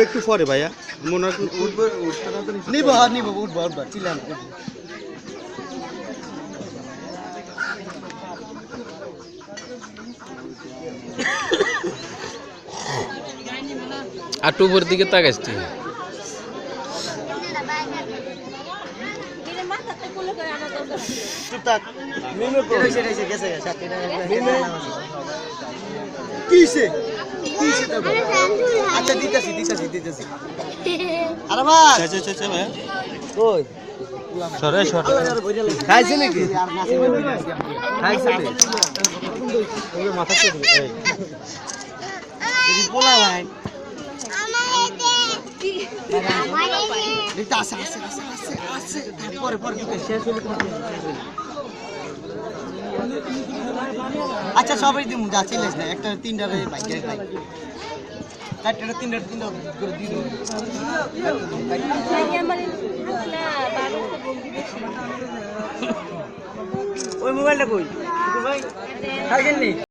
একটু পরে ভাইয়া মনে নিব উঠবো চিলাম আর উপর দিকে তাকাইস তুই আচ্ছা দিতেছি আরে ভাই সরে খাইছে নাকি খাইছে মাথা পোলা ভাই আচ্ছা সবাই দিব যা চিলিস না একটা তিনটা বাইকে খাই চারটা তিনটা করে দিয়ে দেবো ওই মোবাইলটা কই ভাই খাইছেন নি